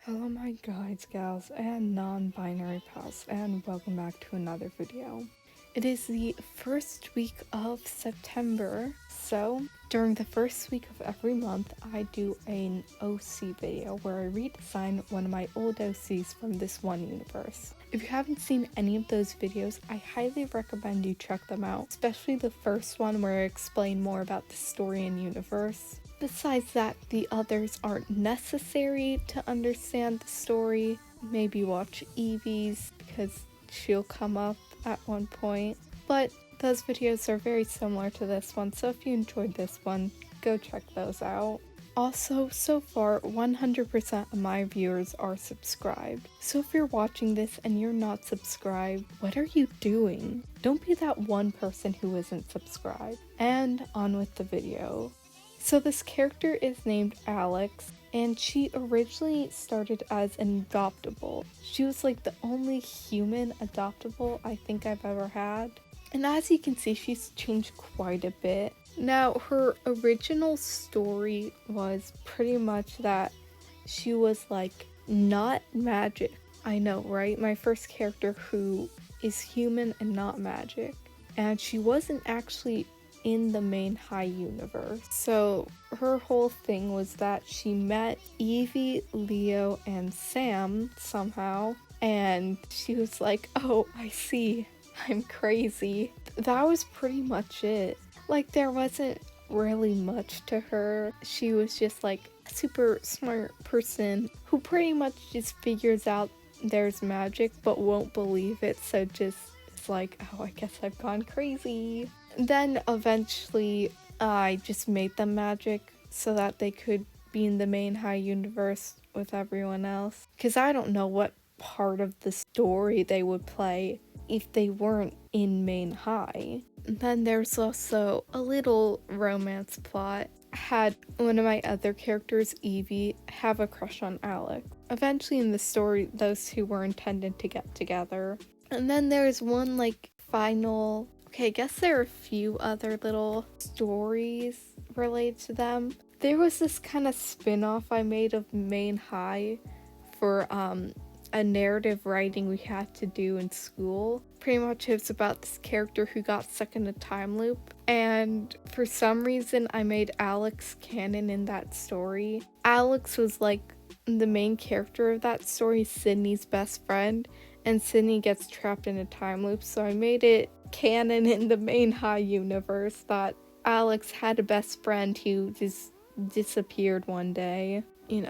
Hello my guides, gals, and non-binary pals, and welcome back to another video. It is the first week of September, so during the first week of every month, I do an OC video where I redesign one of my old OCs from this one universe. If you haven't seen any of those videos, I highly recommend you check them out, especially the first one where I explain more about the story and universe. Besides that, the others aren't necessary to understand the story. Maybe watch Evie's because she'll come up at one point. But those videos are very similar to this one, so if you enjoyed this one, go check those out. Also, so far, 100% of my viewers are subscribed. So if you're watching this and you're not subscribed, what are you doing? Don't be that one person who isn't subscribed. And on with the video. So this character is named Alex, and she originally started as an adoptable. She was like the only human adoptable I think I've ever had. And as you can see, she's changed quite a bit. Now, her original story was pretty much that she was like not magic. I know, right? My first character who is human and not magic. And she wasn't actually in the main high universe. So her whole thing was that she met Evie, Leo, and Sam somehow, and she was like, oh, I see, I'm crazy. That was pretty much it. Like, there wasn't really much to her. She was just like a super smart person who pretty much just figures out there's magic but won't believe it, so just it's like, oh, I guess I've gone crazy. Then eventually I just made them magic so that they could be in the main high universe with everyone else. Because I don't know what part of the story they would play if they weren't in main high. And then there's also a little romance plot. I had one of my other characters, Evie, have a crush on Alex. Eventually in the story, those two were intended to get together. And then there's one like final... Okay, I guess there are a few other little stories related to them. There was this kind of spin-off I made of Main High for a narrative writing we had to do in school. Pretty much it was about this character who got stuck in a time loop, and for some reason I made Alex canon in that story. Alex was like the main character of that story, Sydney's best friend, and Sydney gets trapped in a time loop, so I made it canon in the main high universe that Alex had a best friend who just disappeared one day,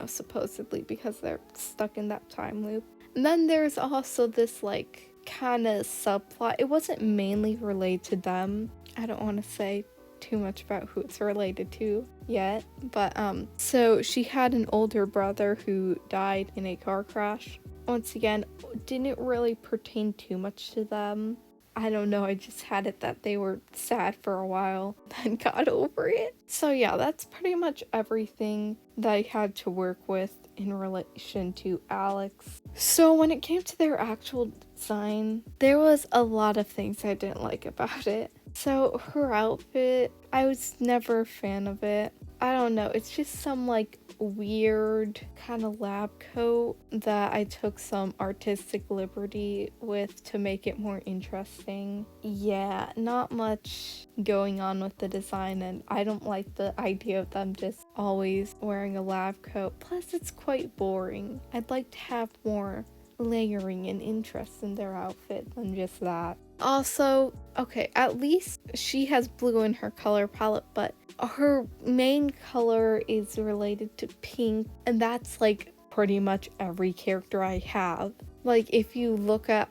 supposedly because they're stuck in that time loop. And then there's also this like kind of subplot. It wasn't mainly related to them. I don't want to say too much about who it's related to yet, but so she had an older brother who died in a car crash. Once again, didn't really pertain too much to them. I don't know, I just had it that they were sad for a while, then got over it. So yeah, that's pretty much everything that I had to work with in relation to Alex. So when it came to their actual design, there was a lot of things I didn't like about it. So her outfit, I was never a fan of it. I don't know, it's just some like weird kind of lab coat that I took some artistic liberty with to make it more interesting. Yeah, not much going on with the design, and I don't like the idea of them just always wearing a lab coat. Plus it's quite boring. I'd like to have more layering and interest in their outfit than just that. Also, okay, at least she has blue in her color palette, but her main color is related to pink, and that's like pretty much every character I have. Like, if you look at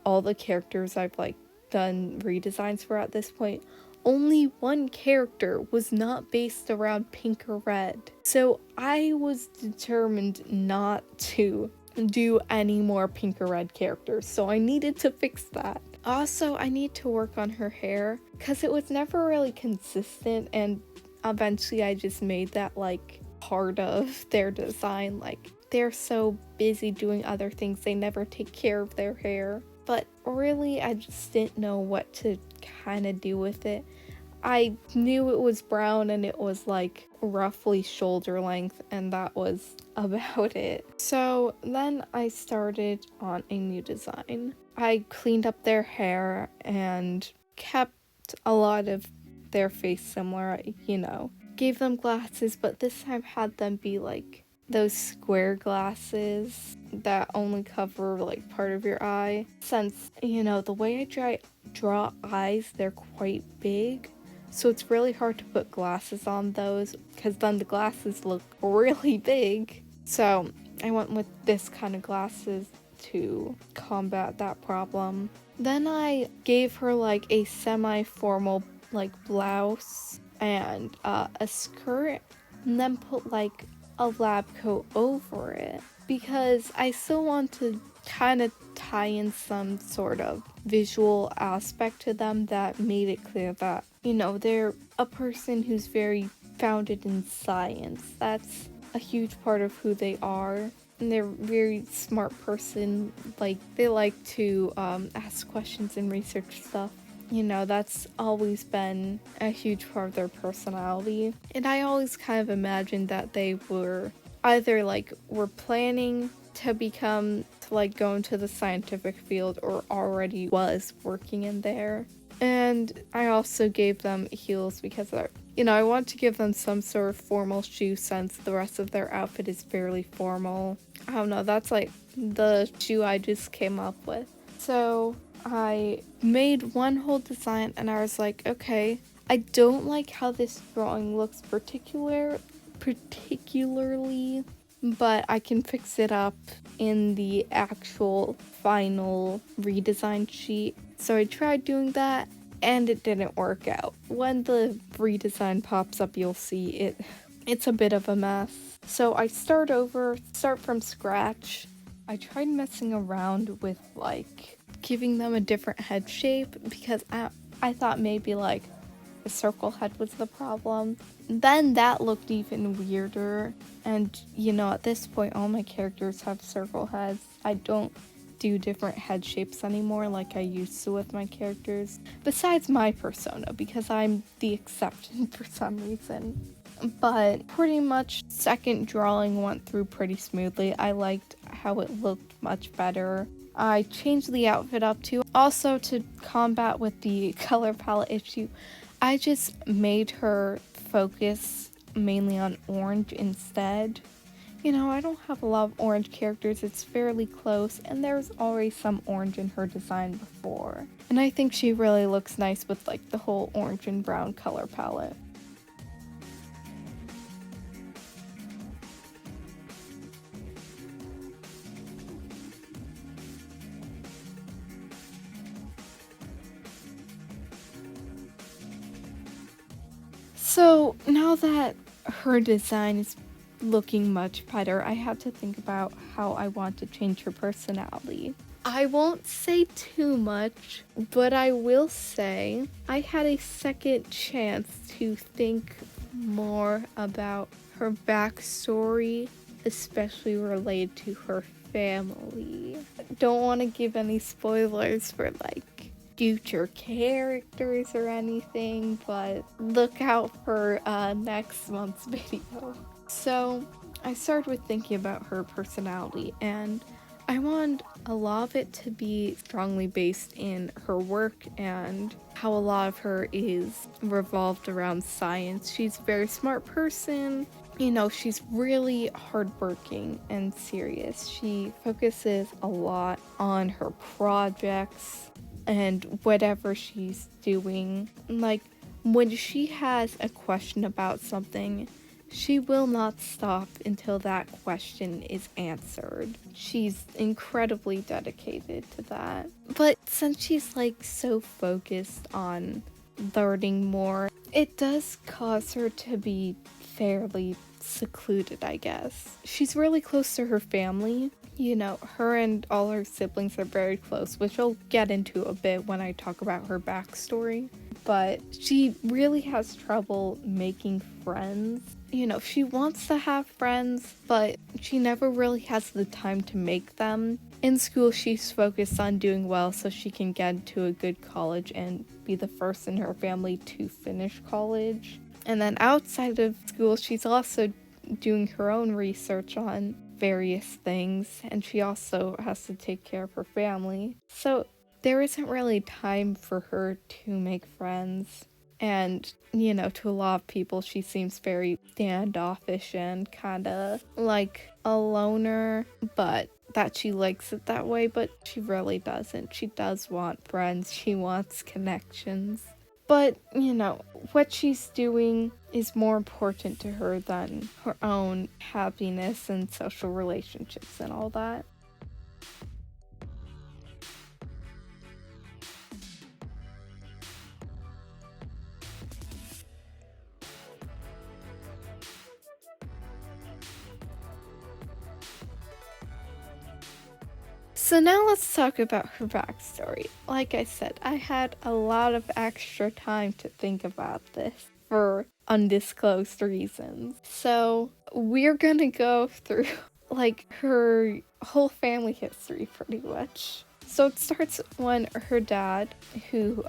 all the characters I've like done redesigns for at this point, only one character was not based around pink or red. So I was determined not to do any more pink or red characters, so I needed to fix that. Also, I need to work on her hair because it was never really consistent, and eventually I just made that like part of their design. Like, they're so busy doing other things, they never take care of their hair. But really, I just didn't know what to kind of do with it. I knew it was brown and it was like roughly shoulder length, and that was about it. So then I started on a new design. I cleaned up their hair and kept a lot of their face similar, gave them glasses, but this time had them be like those square glasses that only cover like part of your eye. Since, the way I draw eyes, they're quite big. So it's really hard to put glasses on those because then the glasses look really big. So I went with this kind of glasses to combat that problem. Then I gave her like a semi-formal like blouse and a skirt, and then put like a lab coat over it because I still want to kind of tie in some sort of visual aspect to them that made it clear that, they're a person who's very founded in science. That's a huge part of who they are. And they're a very smart person. Like, they like to ask questions and research stuff. That's always been a huge part of their personality. And I always kind of imagined that they were either were planning to go into the scientific field or already was working in there. And I also gave them heels because I want to give them some sort of formal shoe since the rest of their outfit is fairly formal. I don't know, that's the shoe I just came up with. So I made one whole design and I was like, okay, I don't like how this drawing looks particularly, but I can fix it up in the actual final redesign sheet. So I tried doing that and it didn't work out. When the redesign pops up, you'll see it's a bit of a mess. So I start from scratch. I tried messing around with giving them a different head shape because I thought maybe the circle head was the problem. Then that looked even weirder. And at this point all my characters have circle heads. I don't do different head shapes anymore like I used to with my characters. Besides my persona, because I'm the exception for some reason. But pretty much second drawing went through pretty smoothly. I liked how it looked much better. I changed the outfit up too. Also, to combat with the color palette issue, I just made her focus mainly on orange instead. I don't have a lot of orange characters, it's fairly close, and there's already some orange in her design before. And I think she really looks nice with the whole orange and brown color palette. So now that her design is looking much better, I had to think about how I want to change her personality. I won't say too much, but I will say I had a second chance to think more about her backstory, especially related to her family. Don't want to give any spoilers for future characters or anything, but look out for next month's video. So I started with thinking about her personality, and I want a lot of it to be strongly based in her work and how a lot of her is revolved around science. She's a very smart person. She's really hardworking and serious. She focuses a lot on her projects and whatever she's doing. When she has a question about something, she will not stop until that question is answered. She's incredibly dedicated to that. But since she's so focused on learning more, it does cause her to be fairly secluded, I guess. She's really close to her family. Her and all her siblings are very close, which I'll get into a bit when I talk about her backstory. But she really has trouble making friends. She wants to have friends, but she never really has the time to make them. In school, she's focused on doing well so she can get into a good college and be the first in her family to finish college. And then outside of school, she's also doing her own research on various things, and she also has to take care of her family. So there isn't really time for her to make friends. And, to a lot of people, she seems very standoffish and kind of like a loner, but that she likes it that way, but she really doesn't. She does want friends, she wants connections. But, what she's doing is more important to her than her own happiness and social relationships and all that. So now let's talk about her backstory. Like I said, I had a lot of extra time to think about this for undisclosed reasons. So we're gonna go through like her whole family history pretty much. So it starts when her dad, who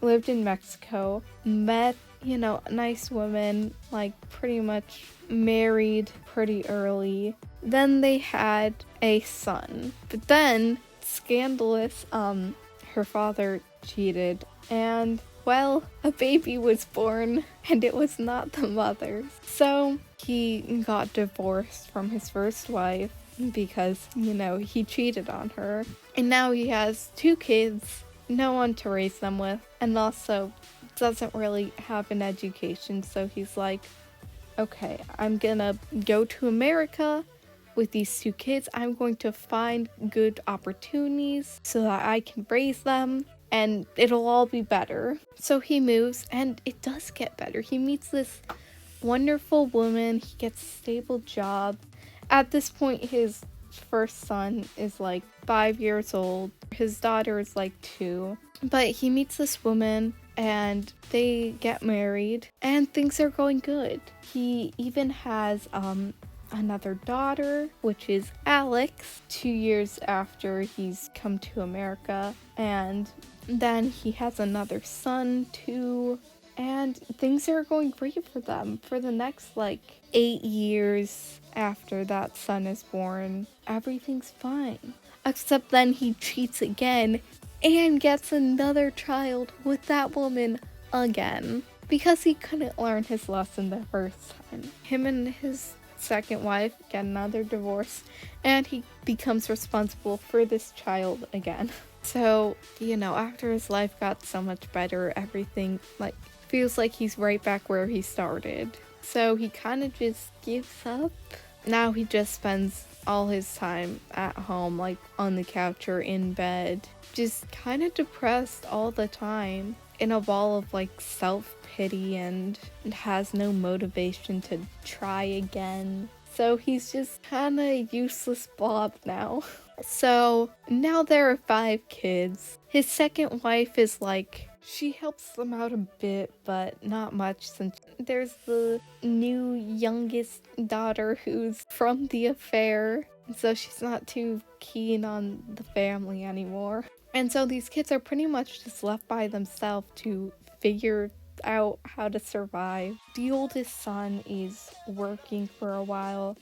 lived in Mexico, met a nice woman, like pretty much married pretty early. Then they had a son. But then, scandalous, her father cheated. And, well, a baby was born, and it was not the mother's. So, he got divorced from his first wife because, he cheated on her. And now he has 2 kids, no one to raise them with, and also doesn't really have an education. So he's like, okay, I'm gonna go to America with these 2 kids. I'm going to find good opportunities so that I can raise them and it'll all be better. So he moves and it does get better. He meets this wonderful woman, he gets a stable job. At this point, his first son is like 5 years old. His daughter is like 2. But he meets this woman and they get married and things are going good. He even has another daughter, which is Alex, 2 years after he's come to America. And then he has another son too. And things are going great for them for the next 8 years after that son is born. Everything's fine. Except then he cheats again and gets another child with that woman again. Because he couldn't learn his lesson the first time. Him and his second wife get another divorce and he becomes responsible for this child again. So, after his life got so much better, everything feels like he's right back where he started. So he kind of just gives up. Now he just spends all his time at home, on the couch or in bed, just kind of depressed all the time, in a ball of self-pity, and has no motivation to try again. So he's just kind of useless blob now. So now there are 5 kids. His second wife is she helps them out a bit, but not much, since there's the new youngest daughter who's from the affair. So she's not too keen on the family anymore. And so these kids are pretty much just left by themselves to figure out how to survive. The oldest son is working for a while.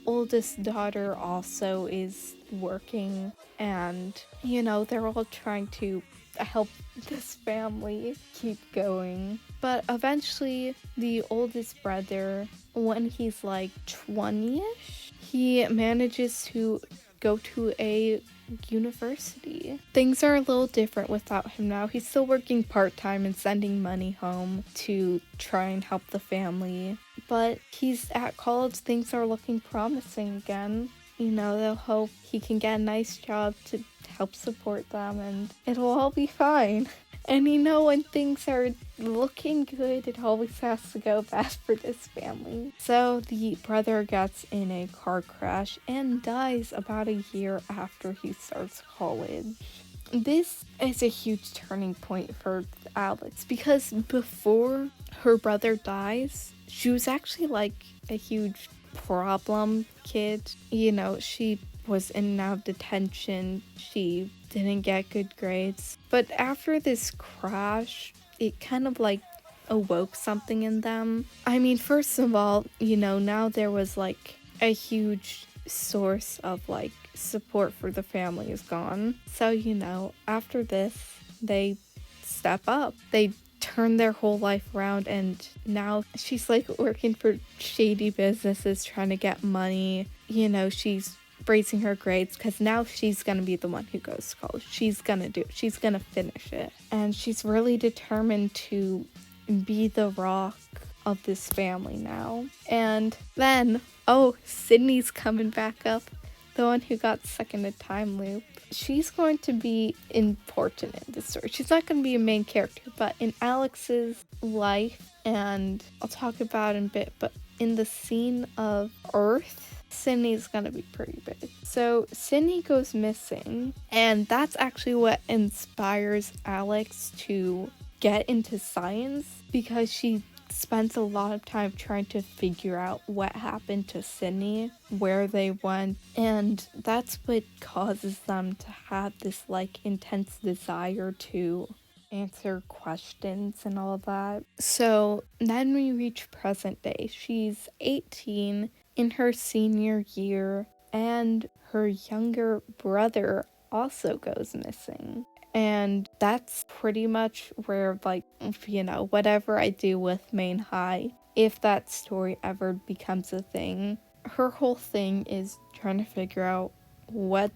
Oldest daughter also is working, and they're all trying to help this family keep going. But eventually the oldest brother, when he's 20ish, he manages to go to a university. Things are a little different without him now. He's still working part-time and sending money home to try and help the family. But he's at college, things are looking promising again. They'll hope he can get a nice job to help support them and it'll all be fine. And when things are looking good, it always has to go bad for this family. So the brother gets in a car crash and dies about a year after he starts college. This is a huge turning point for Alex, because before her brother dies, she was actually a huge problem kid. She was in and out of detention. She didn't get good grades. But after this crash, it kind of awoke something in them. I mean, first of all, now there was like a huge source of like support for the family is gone. So, after this, they step up. They turn their whole life around, and now she's like working for shady businesses trying to get money. She's raising her grades because now she's gonna be the one who goes to college. She's gonna do it. She's gonna finish it. And she's really determined to be the rock of this family now. And then, Sydney's coming back up, the one who got stuck in a time loop. She's going to be important in this story. She's not going to be a main character, but in Alex's life, and I'll talk about it in a bit, but in the scene of Earth, Sydney's going to be pretty big. So Sydney goes missing, and that's actually what inspires Alex to get into science, because she spends a lot of time trying to figure out what happened to Sydney, where they went, and that's what causes them to have this like intense desire to answer questions and all that. So then we reach present day. She's 18 in her senior year, and her younger brother also goes missing. And that's pretty much where, like, whatever I do with Main High, if that story ever becomes a thing, her whole thing is trying to figure out what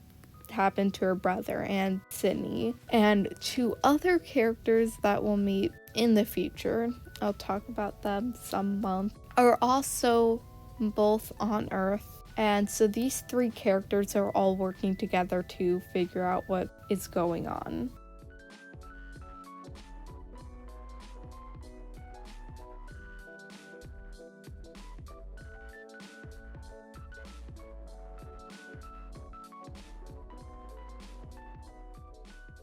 happened to her brother and Sydney. And two other characters that we'll meet in the future, I'll talk about them some month, are also both on Earth. And so these three characters are all working together to figure out what is going on.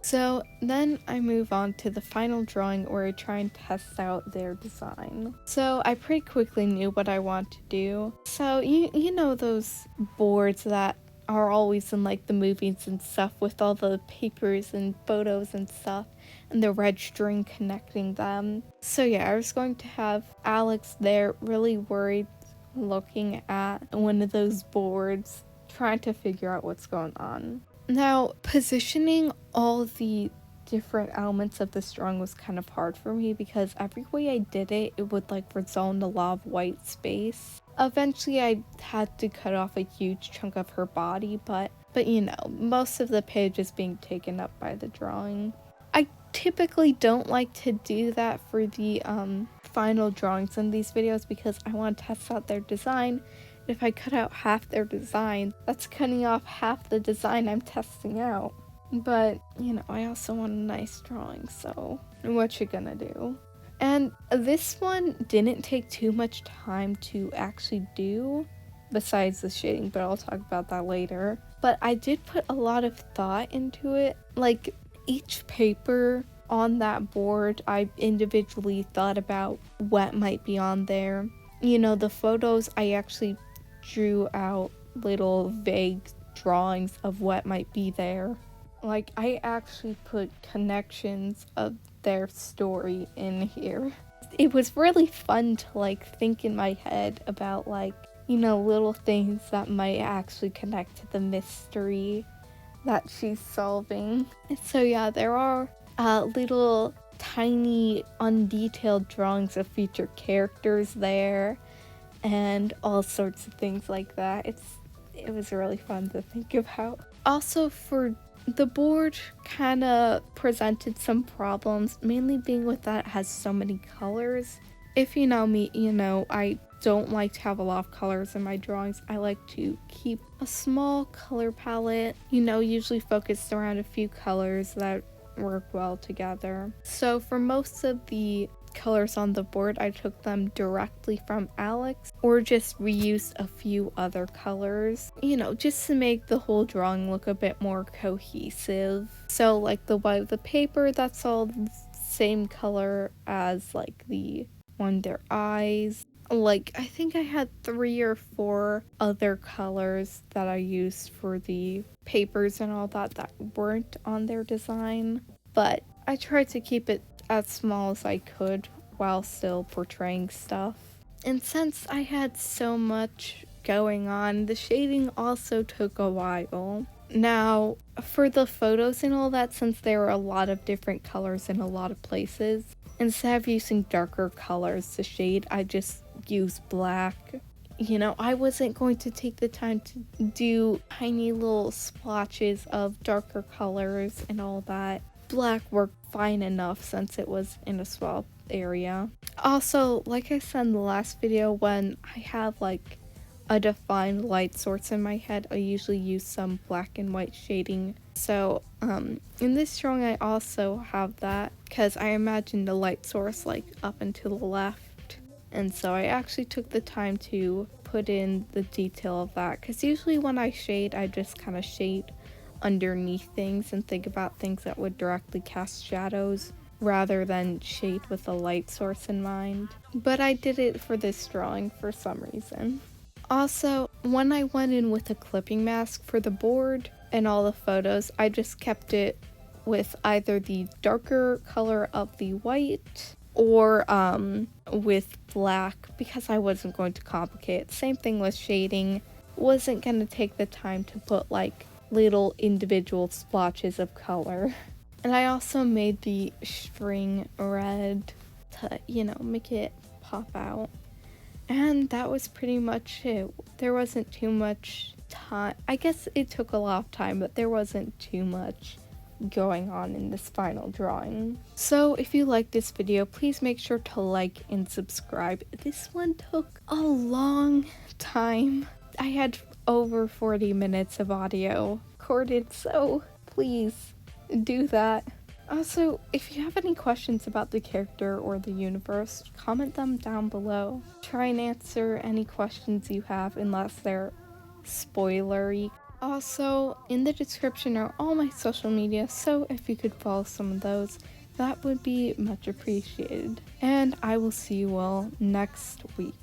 So then I move on to the final drawing where I try and test out their design. So I pretty quickly knew what I want to do. So you know those boards that are always in like the movies and stuff with all the papers and photos and stuff and the red string connecting them. So yeah, I was going to have Alex there really worried looking at one of those boards trying to figure out what's going on. Now, positioning all the different elements of this drawing was kind of hard for me because every way I did it, it would like result in a lot of white space. Eventually, I had to cut off a huge chunk of her body, but most of the page is being taken up by the drawing. I typically don't like to do that for the final drawings in these videos because I want to test out their design. If I cut out half their design, that's cutting off half the design I'm testing out. But, I also want a nice drawing, so what you gonna do? And this one didn't take too much time to actually do, besides the shading, but I'll talk about that later. But I did put a lot of thought into it. Like, each paper on that board, I individually thought about what might be on there. The photos, I actually drew out little vague drawings of what might be there. Like, I actually put connections of their story in here. It was really fun to like think in my head about like, little things that might actually connect to the mystery that she's solving. And so yeah, there are little tiny undetailed drawings of future characters there and all sorts of things like that. It was really fun to think about. Also, for the board kind of presented some problems, mainly being with that it has so many colors. If you know me, I don't like to have a lot of colors in my drawings. I like to keep a small color palette, usually focused around a few colors that work well together. So for most of the colors on the board, I took them directly from Alex or just reused a few other colors, just to make the whole drawing look a bit more cohesive. So like the white of the paper, that's all the same color as like the one their eyes. Like, I think I had 3 or 4 other colors that I used for the papers and all that weren't on their design, but I tried to keep it as small as I could while still portraying stuff. And since I had so much going on, the shading also took a while. Now, for the photos and all that, since there were a lot of different colors in a lot of places, instead of using darker colors to shade, I just used black. You know, I wasn't going to take the time to do tiny little splotches of darker colors and all that. Black worked fine enough since it was in a small area. Also, like I said in the last video, when I have like a defined light source in my head, I usually use some black and white shading. So in this drawing I also have that because I imagined the light source like up and to the left, and so I actually took the time to put in the detail of that, because usually when I shade, I just kind of shade underneath things and think about things that would directly cast shadows rather than shade with a light source in mind. But I did it for this drawing for some reason. Also, when I went in with a clipping mask for the board and all the photos, I just kept it with either the darker color of the white or with black, because I wasn't going to complicate it. Same thing with shading. Wasn't going to take the time to put like little individual splotches of color. And I also made the string red to, you know, make it pop out. And that was pretty much it. There wasn't too much time. I guess it took a lot of time, but there wasn't too much going on in this final drawing. So if you like this video, please make sure to like and subscribe. This one took a long time. I had over 40 minutes of audio recorded, so please do that. Also, if you have any questions about the character or the universe, comment them down below. Try and answer any questions you have unless they're spoilery. Also, in the description are all my social media, so if you could follow some of those, that would be much appreciated. And I will see you all next week.